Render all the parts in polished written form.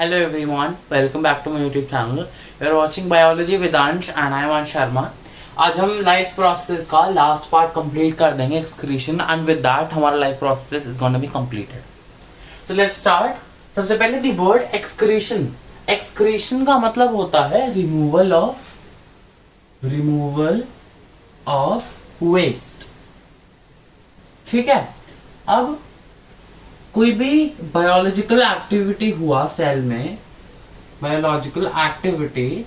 Hello everyone, welcome back to my YouTube channel. You're watching Biology with Ansh and I'm Ansh Sharma. आज हम life process का last part complete कर देंगे excretion and with that हमारा life process is gonna be completed. So let's start. सबसे पहले the word excretion. Excretion का मतलब होता है रिमूवल ऑफ वेस्ट. ठीक है. अब कोई भी बायोलॉजिकल एक्टिविटी हुआ सेल में, बायोलॉजिकल एक्टिविटी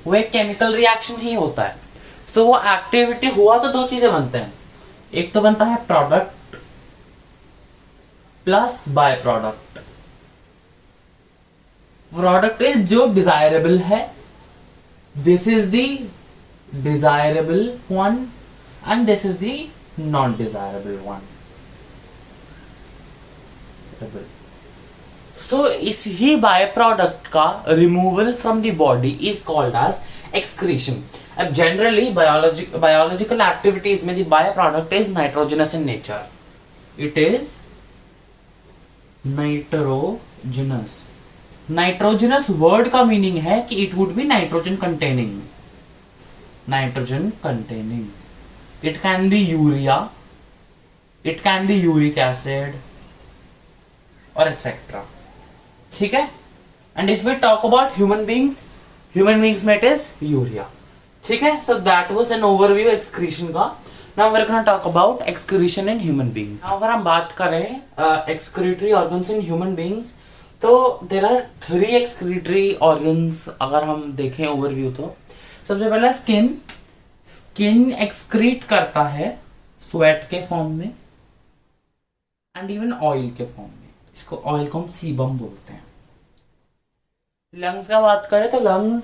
वो एक केमिकल रिएक्शन ही होता है. सो वो एक्टिविटी हुआ तो दो चीजें बनते हैं. एक तो बनता है product plus by product. Product is जो डिजायरेबल है, this is the desirable one and this is the non desirable one. So इस ही बाय प्रोडक्ट का removal from the body is called as excretion. अब जनरली बायोलॉजिकल एक्टिविटीज में the by product is nitrogenous in nature. It is nitrogenous. Nitrogenous word का meaning है कि it would be nitrogen containing. It can be urea, it can be uric acid और etcetera. ठीक है. And if we talk about human beings में it is urea. ठीक है. So that was an overview excretion का. Now we are gonna talk about excretion in human beings. अगर हम बात करें excretory organs in human beings, तो there are 3 excretory organs. अगर हम देखें ओवरव्यू तो सबसे पहला स्किन एक्सक्रीट करता है स्वेट के फॉर्म में एंड इवन ऑयल के फॉर्म में. इसको ऑयल को हम सीबम बोलते हैं. लंग्स का बात करें तो लंग्स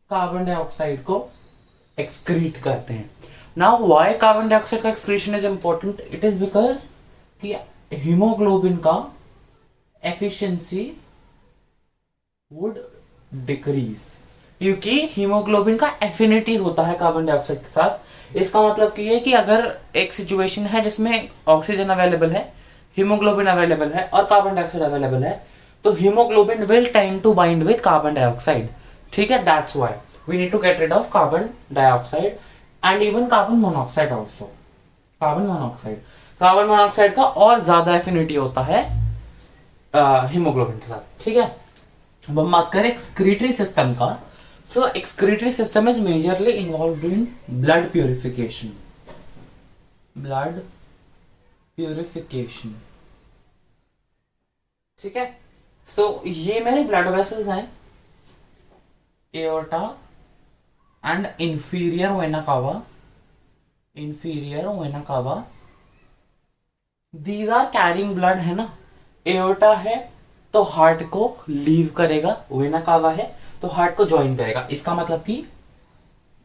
कार्बन डाइऑक्साइड को एक्सक्रीट करते हैं. नाउ व्हाई कार्बन डाइऑक्साइड का excretion is important? It is because कि हीमोग्लोबिन का एफिशिएंसी वुड डिक्रीज, क्योंकि हीमोग्लोबिन का एफिनिटी होता है कार्बन डाइऑक्साइड के साथ. इसका मतलब ये है कि अगर एक सिचुएशन है जिसमें ऑक्सीजन अवेलेबल है, हीमोग्लोबिन अवेलेबल है और कार्बन डाइऑक्साइड अवेलेबल है, तो haemoglobin will tend to bind with carbon dioxide. ठीक है. That's why we need to get rid of carbon dioxide and even carbon monoxide also. Carbon monoxide का और ज्यादा एफिनिटी होता है हीमोग्लोबिन के साथ. ठीक है. अब हम बात करें एक्सक्रीटरी सिस्टम का. So excretory system is majorly involved in blood purification. ठीक है. सो ये मेरे ब्लड वेसल्स हैं, aorta and inferior vena cava. These are carrying blood, है ना. एओर्टा है तो हार्ट को लीव करेगा, वेना कावा है तो हार्ट को ज्वाइन करेगा. इसका मतलब कि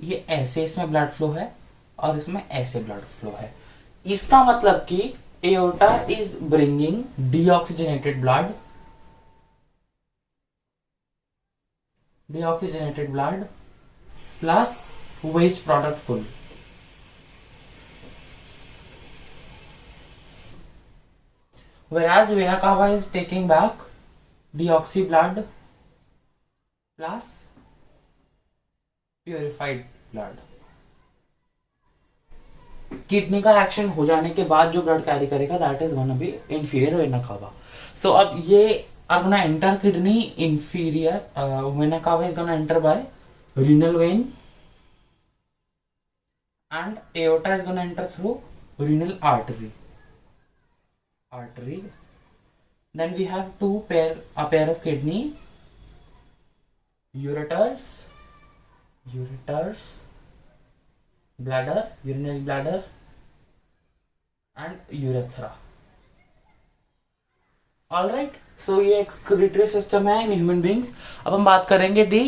ये ऐसे इसमें ब्लड फ्लो है और इसमें ऐसे ब्लड फ्लो है. इसका मतलब कि aorta is bringing deoxygenated blood plus waste product full. Whereas vena cava is taking back deoxy blood plus purified blood. Kidney का एक्शन हो जाने के बाद जो ब्लड कैरी करेगा that is gonna be inferior vena cava. So अब ये अपना enter kidney inferior vena cava is gonna enter by renal vein and aorta is gonna enter through renal artery. Then we have a pair of kidney, ureters, bladder, urinary bladder and urethra. All right. So ये excretory system है इन human beings. अब हम बात करेंगे क्या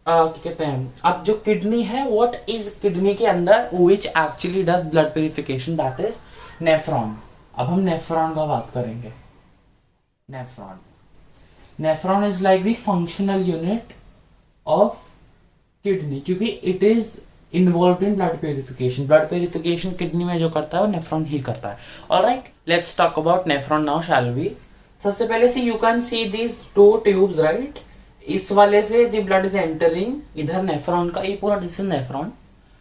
कहते हैं, अब जो किडनी है, व्हाट इज किडनी के अंदर which actually does blood purification, that is nephron. अब हम नेफ्रॉन का बात करेंगे. Nephron is like the functional unit of kidney, क्योंकि it is involve in blood purification. Blood purification kidney में जो करता है वो नेफ्रॉन ही करता है। Alright, let's talk about nephron now shall we. सबसे पहले से you can see these two tubes, right. इस वाले से द ब्लड इज एंटरिंग, इधर नेफ्रॉन का ये पूरा, this is nephron,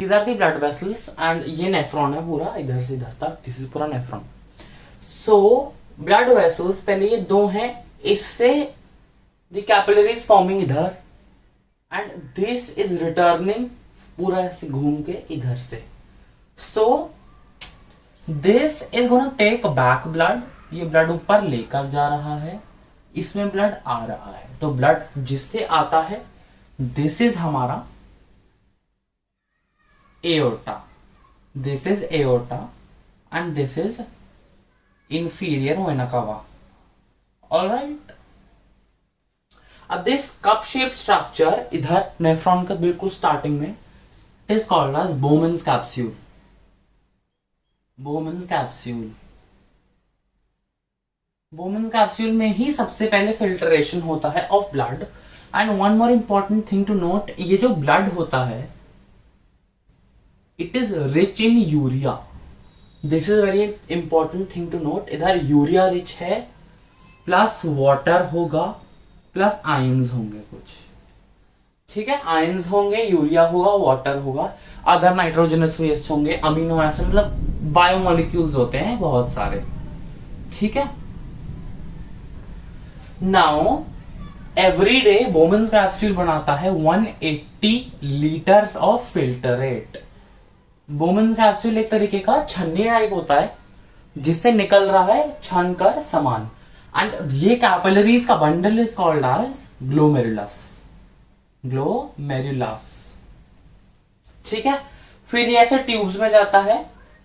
these are the blood vessels and ये नेफ्रॉन है पूरा इधर से इधर तक, दिस इज पूरा नेफ्रॉन। सो ब्लड वेसल्स पहले ये दो हैं, इससे द कैपिलरीज फॉर्मिंग इधर एंड दिस इज रिटर्निंग पूरा ऐसे घूम के इधर से। So this is gonna take back blood, ये ब्लड ऊपर लेकर जा रहा है, इसमें ब्लड आ रहा है, तो ब्लड जिससे आता है दिस इज हमारा aorta, this is aorta and this is inferior vena cava. All right. अब दिस कप शेप स्ट्रक्चर इधर नेफ्रॉन का बिल्कुल स्टार्टिंग में is called as Bowman's capsule. Bowman's capsule, Bowman's capsule में ही सबसे पहले फिल्ट्रेशन होता है of blood. And one more important thing to note, ये जो ब्लड होता है it is rich in urea. This is very important thing to note, इधर यूरिया रिच है, प्लस वाटर होगा, प्लस आयंस होंगे कुछ, ठीक है। आयंस होंगे, यूरिया होगा, वाटर होगा, अदर नाइट्रोजनस वेस्ट होंगे, अमीनो एसिड, मतलब बायोमोलिक्यूल्स होते हैं बहुत सारे, ठीक है। Now every day Bowman's capsule बनाता है 180 litres of filtrate. Bowman's capsule एक तरीके का छन्नी टाइप होता है जिससे निकल रहा है छन कर सामान, एंड ये कैपिलरीज का bundle is called as glomerulus, glomerulus, ठीक है। फिर ये ऐसे ट्यूब्स में जाता है,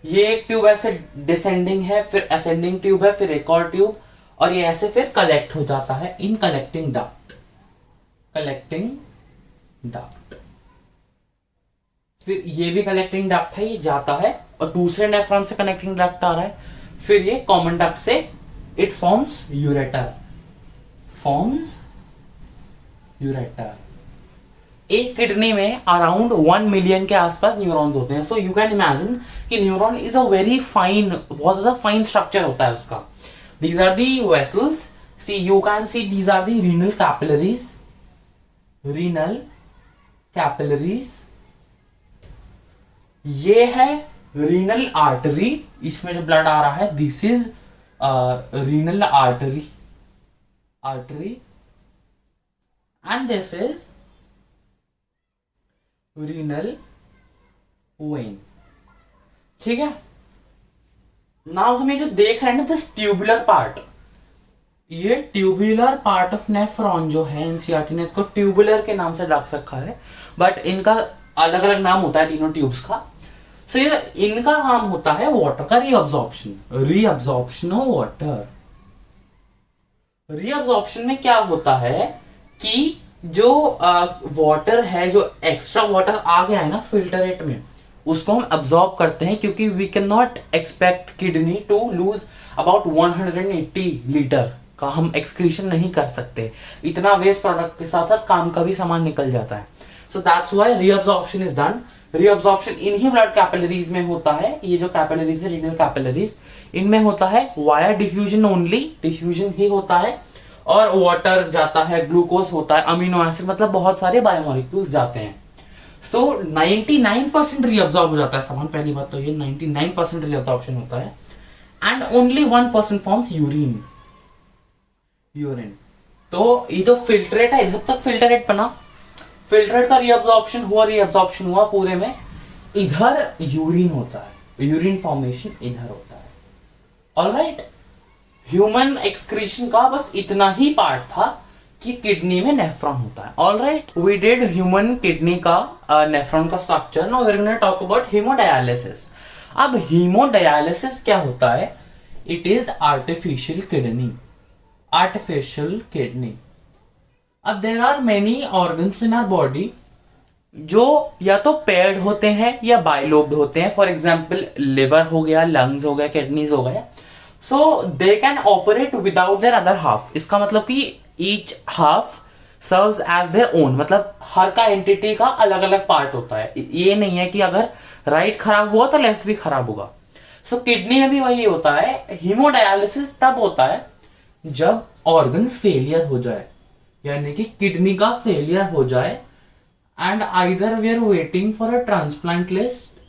ये एक ट्यूब ऐसे डिसेंडिंग है, फिर असेंडिंग ट्यूब है, फिर एक और ट्यूब, और ये ऐसे फिर कलेक्ट हो जाता है in collecting duct, collecting duct. फिर ये भी कलेक्टिंग डक्ट है, ये जाता है और दूसरे नेफ्रॉन से कनेक्टिंग डक्ट आ रहा है, फिर ये कॉमन डक्ट से it forms ureter, forms ureter. एक किडनी में अराउंड 1 मिलियन के आसपास न्यूरॉन्स होते हैं। सो यू कैन इमेजिन कि neuron is a very fine, बहुत ज्यादा फाइन स्ट्रक्चर होता है उसका। These are the vessels, see you can see these are the renal capillaries, renal capillaries. ये है रीनल आर्टरी, इसमें जो ब्लड आ रहा है this is renal artery, artery, and this is renal vein, ठीक है। नाउ हमें जो देख रहे हैं ना दिस ट्यूबुलर पार्ट, ये ट्यूबुलर पार्ट ऑफ नेफ्रॉन जो है, एनसीईआरटी ने इसको ट्यूबुलर के नाम से रख रखा है, बट इनका अलग अलग नाम होता है तीनों ट्यूब्स का। सो ये इनका काम होता है वाटर का reabsorption, reabsorption of water. Reabsorption में क्या होता है कि जो वाटर है, जो एक्स्ट्रा वाटर आ गया है ना फिल्टरेट में, उसको हम अब्सॉर्ब करते हैं, क्योंकि we can not expect kidney to lose about 180 litre का हम एक्सक्रीशन नहीं कर सकते, इतना वेस्ट प्रोडक्ट के साथ साथ काम का भी सामान निकल जाता है। So that's why reabsorption is done. Reabsorption इन्हीं ब्लड कैपिलरीज में होता है, ये जो कैपिलरीज है रीनल कैपिलरीज, इनमें होता है वाया डिफ्यूजन ओनली, डिफ्यूजन ही होता है, और वाटर जाता है, ग्लूकोज होता है, अमीनो एसिड, मतलब बहुत सारे बायोमोलिक्यूल्स जाते हैं। सो 99% रीअब्सॉर्ब हो जाता है सामान, पहली बात तो ये 99% रीअब्सॉर्प्शन होता है, and only 1% forms urine, urine. तो ये जो फिल्ट्रेट है, इधर तक फिल्टरेट बना, फिल्टरेट का रीअब्सॉर्प्शन हुआ पूरे में, इधर यूरिन होता है, यूरिन फॉर्मेशन इधर होता है। ऑलराइट, ह्यूमन एक्सक्रीशन का बस इतना ही पार्ट था कि किडनी में नेफ्रॉन होता है। Alright, we did human kidney का नेफ्रॉन का structure. Now we are gonna talk about haemodialysis. अब हीमोडायलिसिस क्या होता है? It is artificial kidney, artificial kidney. अब there are many organs in our body जो या तो पेयर्ड होते हैं या बाइलोब्ड होते हैं। फॉर एग्जाम्पल लिवर हो गया, लंग्स हो गया, किडनीज हो गया। So they can operate without their other half. इसका मतलब कि each half serves as their own, मतलब हर का एंटिटी का अलग अलग पार्ट होता है, ये नहीं है कि अगर राइट खराब हुआ तो लेफ्ट भी खराब होगा। सो किडनी में भी वही होता है। हीमोडायलिसिस तब होता है जब ऑर्गन फेलियर हो जाए, यानी कि किडनी का फेलियर हो जाए, and either we are waiting for a transplant list,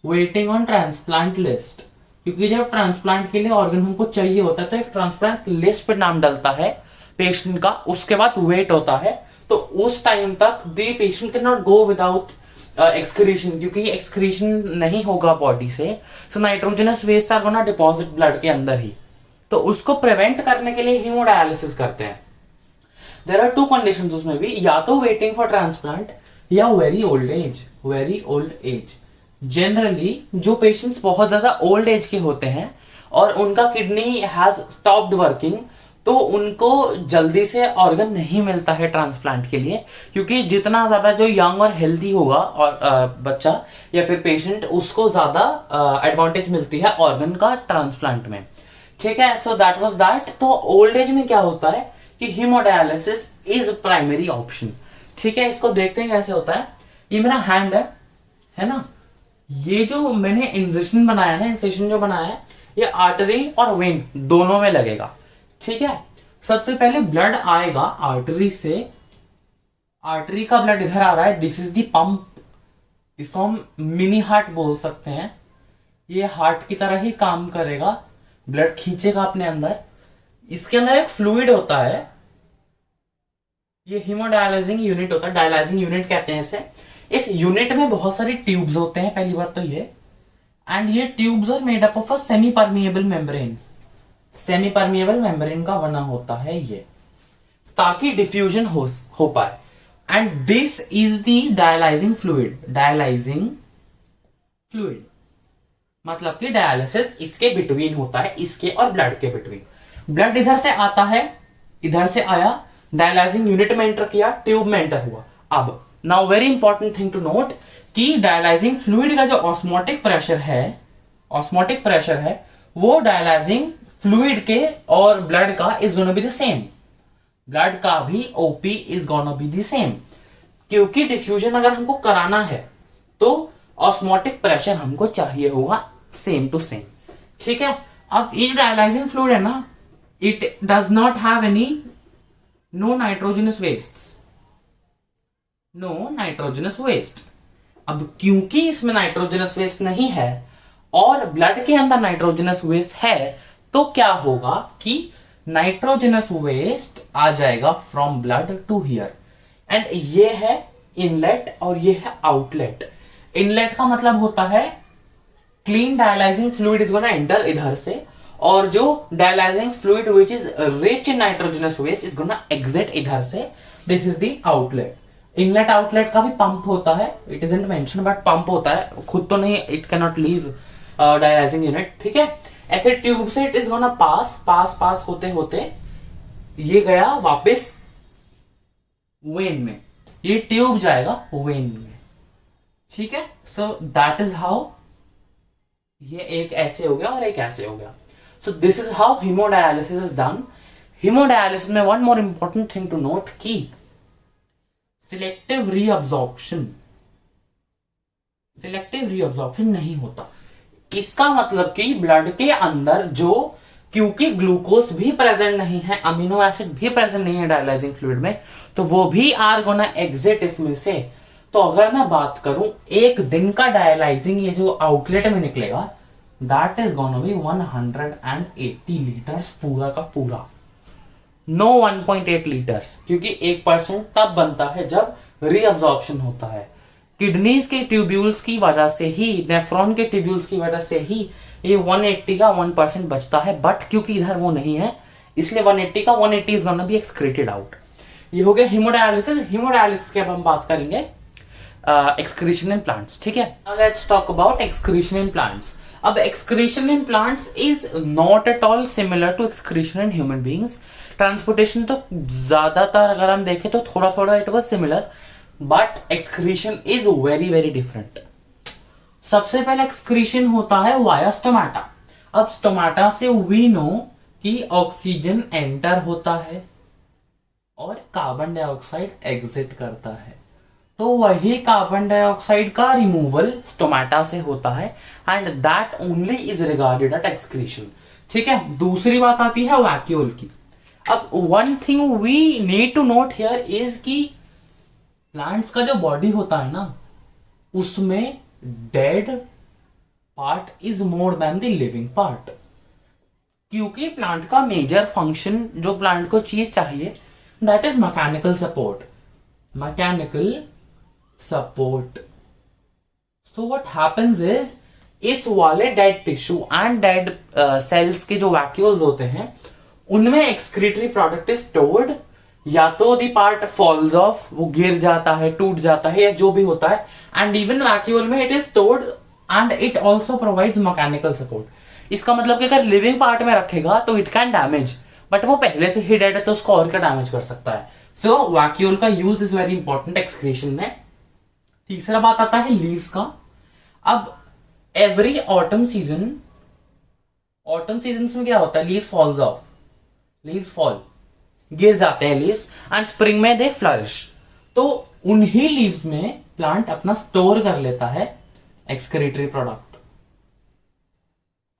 waiting on transplant list, क्योंकि जब ट्रांसप्लांट के लिए ऑर्गन हमको चाहिए होता है तो एक ट्रांसप्लांट लिस्ट पे नाम डलता है पेशेंट का, उसके बाद वेट होता है। तो उस टाइम तक the patient can not go without excretion, क्योंकि एक्सक्रीशन नहीं होगा बॉडी से, so nitrogenous waste are gonna deposit blood के अंदर ही। तो उसको प्रिवेंट करने के लिए हीमोडायलिसिस करते हैं। देयर आर टू कंडीशंस उसमें भी, या तो वेटिंग फॉर ट्रांसप्लांट या very old age. Very old age, generally जो पेशेंट्स बहुत ज्यादा ओल्ड एज के होते हैं और उनका किडनी हैज स्टॉप्ड वर्किंग, तो उनको जल्दी से ऑर्गन नहीं मिलता है ट्रांसप्लांट के लिए, क्योंकि जितना ज्यादा जो यंग और हेल्दी होगा और बच्चा या फिर पेशेंट, उसको ज्यादा एडवांटेज मिलती है ऑर्गन का ट्रांसप्लांट में। ठीक है, सो दैट वाज दैट। तो ओल्ड एज में क्या होता है कि हीमोडायलिसिस इज प्राइमरी ऑप्शन। ठीक है, इसको देखते हैं कैसे होता है। ये मेरा हैंड है ना, ये जो मैंने इंजेक्शन बनाया ना, इंजेक्शन जो बनाया है, ये आर्टरी और वेन दोनों में लगेगा। ठीक है, सबसे पहले ब्लड आएगा आर्टरी से, आर्टरी का ब्लड इधर आ रहा है, दिस इज दी पंप, इसको हम मिनी हार्ट बोल सकते हैं। ये हार्ट की तरह ही काम करेगा, ब्लड खींचेगा अपने अंदर। इसके अंदर एक फ्लूइड होता है, ये हीमोडायलाइजिंग यूनिट होता है, डायलाइजिंग यूनिट कहते हैं इसे। इस यूनिट में बहुत सारी ट्यूब्स होते हैं, पहली बात तो ये, एंड ये tubes are made up of a semi permeable membrane. Semi permeable membrane का बना होता है ये, ताकि डिफ्यूजन हो पाए। And this is the dialysing fluid. Dialysing fluid मतलब कि डायलिसिस इसके बिटवीन होता है, इसके और ब्लड के बिटवीन। ब्लड इधर से आता है, इधर से आया, डायलाइजिंग यूनिट में एंटर किया, ट्यूब में एंटर हुआ। अब now very important thing to note कि डायलाइजिंग फ्लूइड का जो ऑस्मोटिक प्रेशर है वो डायलाइजिंग फ्लूइड के और ब्लड का is gonna be the same. Blood का भी OP is gonna be the same, क्योंकि डिफ्यूजन अगर हमको कराना है तो ऑस्मोटिक प्रेशर हमको चाहिए होगा सेम टू सेम। ठीक है, अब ये डायलाइजिंग फ्लूइड है ना, it does not have any no nitrogenous waste. अब क्योंकि इसमें नाइट्रोजनस वेस्ट नहीं है और ब्लड के अंदर नाइट्रोजनस वेस्ट है, तो क्या होगा कि नाइट्रोजनस वेस्ट आ जाएगा from blood to here, and ये है इनलेट और ये है आउटलेट। इनलेट का मतलब होता है clean dialysing fluid is gonna enter इधर से, और जो dialysing fluid which is rich in nitrogenous waste is gonna exit इधर से। This is the outlet. Inlet outlet का भी पंप होता है, it isn't mention but pump होता है, खुद तो नहीं, it can not leave dialysing unit. ठीक है, ऐसे ट्यूब से इट इज गोना पास होते होते ये गया वापस वेन में, ये ट्यूब जाएगा वेन में। ठीक है, सो दैट इज हाउ, ये एक ऐसे हो गया और एक ऐसे हो गया। So this is how haemodialysis is done. Haemodialysis में one more important thing to note की सिलेक्टिव रीअब्जॉर्प्शन नहीं होता। इसका मतलब कि ब्लड के अंदर जो, क्योंकि ग्लूकोज भी प्रेजेंट नहीं है, अमीनो एसिड भी प्रेजेंट नहीं है डायलाइजिंग फ्लूइड में, तो वो भी आर गोना एग्जिट इसमें से। तो अगर मैं बात करूं एक दिन का डायलाइजिंग ये जो आउटलेट में निकलेगा, that is gonna B 180 litres पूरा का पूरा, नो 1.8 लीटर्स, क्योंकि 1% तब बनता है जब रीअब्जॉर्प्शन होता है। किडनीज के ट्यूब्यूल्स की वजह से ही, नेफ्रॉन के ट्यूब्यूल्स की वजह से ही ये 180 का 1% बचता है, बट क्योंकि इधर वो नहीं है इसलिए 180 का 180 is gonna be excreted out. ये हो गया हीमोडायलिसिस। हीमोडायलिसिस के अब हम बात करेंगे एक्सक्रीशन इन प्लांट्स। ठीक है, let's talk about excretion in plants. अब excretion in plants is not at all similar to excretion in human beings. Transportation तो ज्यादातर अगर हम देखें तो थोड़ा थोड़ा it was similar, but excretion is very very different. सबसे पहले एक्सक्रीशन होता है वाया स्टोमाटा। अब स्टोमाटा से वी नो कि ऑक्सीजन एंटर होता है और कार्बन डाइऑक्साइड एग्जिट करता है। तो वही कार्बन डाइऑक्साइड का रिमूवल स्टोमेटा से होता है and that only is regarded at excretion. ठीक है, दूसरी बात आती है वैक्यूल की। अब one thing we need to note here is कि प्लांट्स का जो बॉडी होता है ना, उसमें dead part is more than the living part, क्योंकि प्लांट का मेजर फंक्शन जो प्लांट को चीज चाहिए that is mechanical support. Mechanical support. So what happens is इस वाले dead tissue and dead cells के जो वैक्यूल्स होते हैं उनमें एक्सक्रीटरी प्रोडक्ट इज स्टोर्ड, या तो दी पार्ट फॉल्स ऑफ, वो गिर जाता है, टूट जाता है, या जो भी होता है, एंड इवन वैक्यूल में it is stored and it also provides mechanical support. इसका मतलब कि अगर लिविंग पार्ट में रखेगा तो इट कैन डैमेज, बट वो पहले से ही डेड है तो उसको और क्या डैमेज कर सकता है। सो वैक्यूल का use is very important excretion में। तीसरा बात आता है लीव्स का। अब एवरी ऑटम सीजन में क्या होता है, leaves falls off, leaves fall, गिर जाते हैं लीव्स, एंड स्प्रिंग में दे फ्लरिश। तो उन्हीं लीव्स में प्लांट अपना स्टोर कर लेता है एक्सक्रीटरी प्रोडक्ट,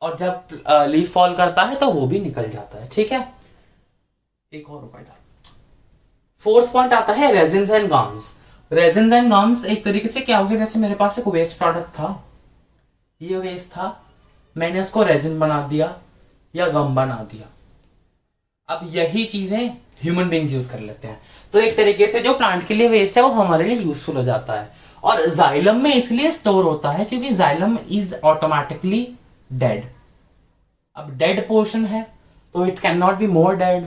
और जब लीफ फॉल करता है तो वो भी निकल जाता है। ठीक है, एक और उपाय था। फोर्थ पॉइंट आता है resins and gums. Resins and gums एक तरीके से क्या हो गया, जैसे मेरे पास एक वेस्ट प्रोडक्ट था, ये वेस्ट था, मैंने उसको रेजिन बना दिया या गम बना दिया। अब यही चीजें ह्यूमन बींग्स यूज कर लेते हैं, तो एक तरीके से जो प्लांट के लिए वेस्ट है वो हमारे लिए यूजफुल हो जाता है। और जाइलम में इसलिए स्टोर होता है क्योंकि जाइलम इज ऑटोमेटिकली डेड। अब डेड पोर्शन है तो it can not be more dead,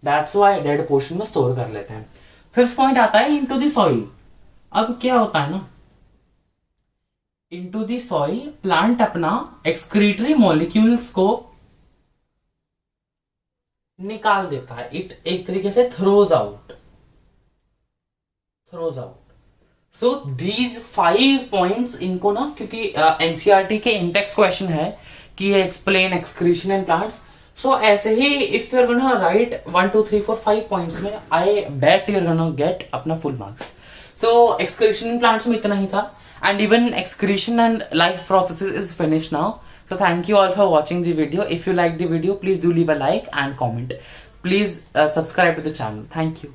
that's why dead portion में स्टोर कर लेते हैं। फिफ्थ पॉइंट आता है इनटू द सॉइल। अब क्या होता है ना, इनटू द सॉइल प्लांट अपना एक्सक्रीटरी मॉलिक्यूल्स को निकाल देता है, इट एक तरीके से throws out. So these 5 points, इनको ना, क्योंकि एनसीईआरटी के इंडेक्स क्वेश्चन है कि explain excretion in plants, so ऐसे ही if you are gonna write 1 2 3 4 5 points में, I bet you are gonna get अपना full marks. So excretion in plants में इतना ही था, and even excretion and life processes is finished now. So thank you all for watching the video. If you like the video, please do leave a like and comment. Please subscribe to the channel. Thank you.